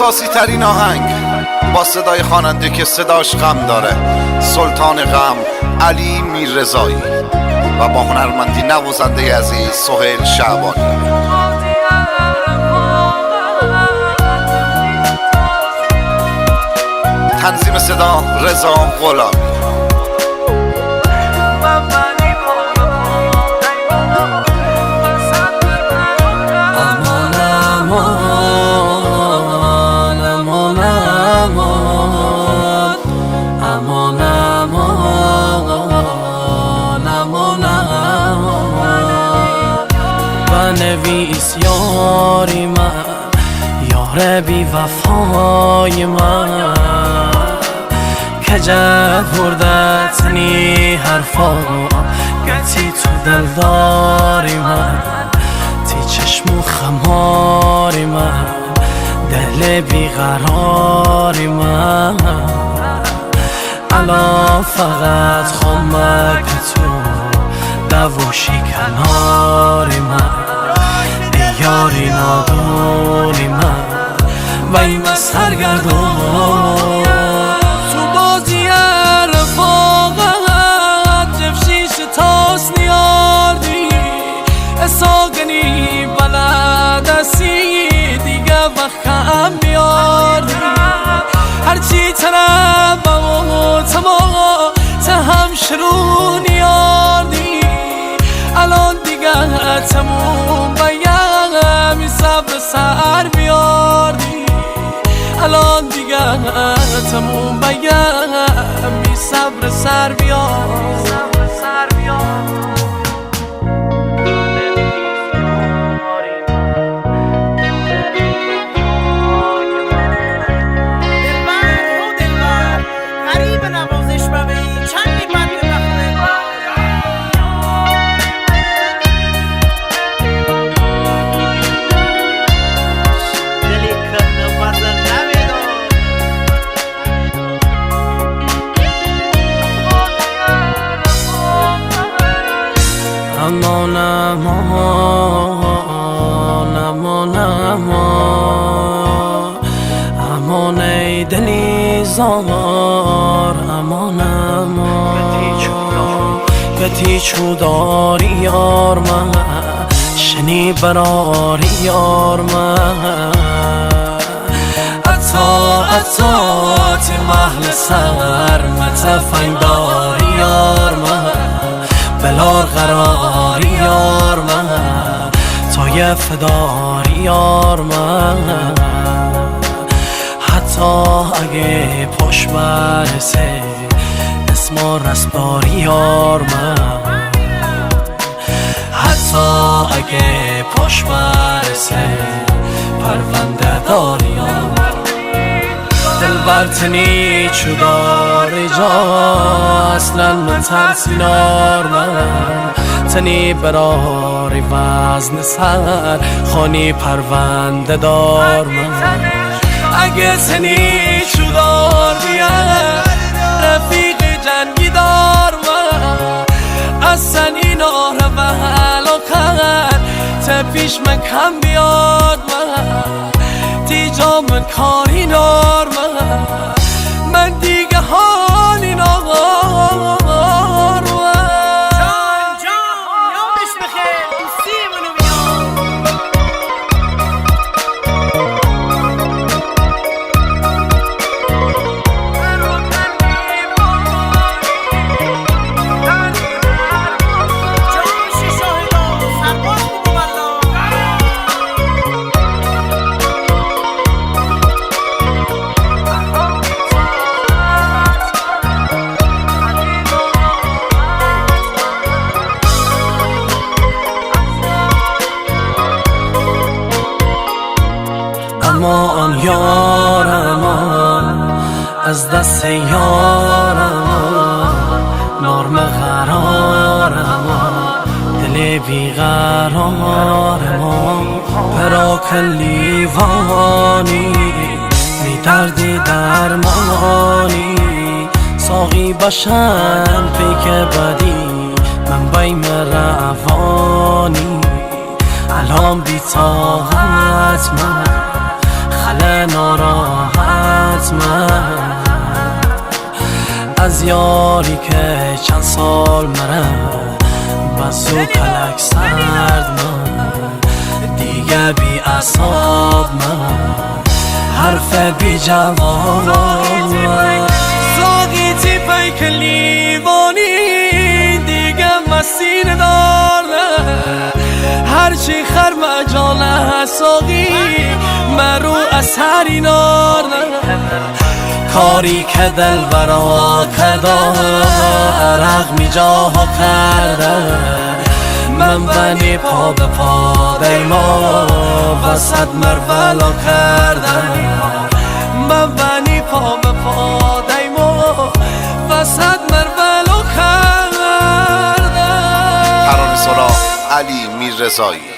احساسی ترین آهنگ با صدای خواننده که صداش غم داره، سلطان غم علی میررضایی، و با هنرمندی نوازنده عزیز سهیل شعبانی. تنظیم صدا رضا غلامی. بنویس یاری من، یار بی وفای من، کجت بردتنی حرفا گتی تو دلداری من، تی چشم و خماری من، دل بیقراری من، الان فقط خمک تو دوشی کناری من، یاری نادونی من و این سرگردون تو بازی رفاقت جفشیش تاس نیاردی اساقنی بلدستی دیگه وقت کم بیاردی هرچی تنبم و تمام تهم شروع نیاردی الان دیگه تموم بیم صبر سر بیاردی الان دیگه تموم بیم صبر سر بیاردی امان امان امان امان امان ای دلی زار امان امان گتی چوداری یار من شنی براری یار من عطا تی محل سر متفنگداری یار من بلار قراری یار من توی فداری یار من حتی اگه پشت برسه اسم رسپاری یار من حتی اگه پشت برسه پرونده داری یار من دل برتنی چودار جا اصلا من ترسینار من تنی براری وزن سر خانی پرونده دار من اگه تنی چودار بیاد رفیق جنگی دار من اصلا این آره و علاقه تپیش من کم بیاد من دیجا من کاری نار من دیگه حالی نار جان یادش بخیر دوستی منو امان یار امان از دست یار امان نرم قرار امان دل بیقرار امان پراکن لیوانی می دردی درمانی ساقی باشم پیک بدی من بیم روانی الان بی طاقت من هله ناراحت من از یاری که چند سال مره بس و پلک سرد من دیگه بی اعصاب من حرف بی جواب من ساقی تی پیک لیوانی دیگه مسیر داره هرچی خر مجاله ساقی مرو اثری ناره کاری که دل برا کدا عرق می جاها کرده من بنی پا به پا دیما وسط مرولو کرده من بنی پا به پا دیما وسط مرولو کرده ترانه سرا علی میررضایی.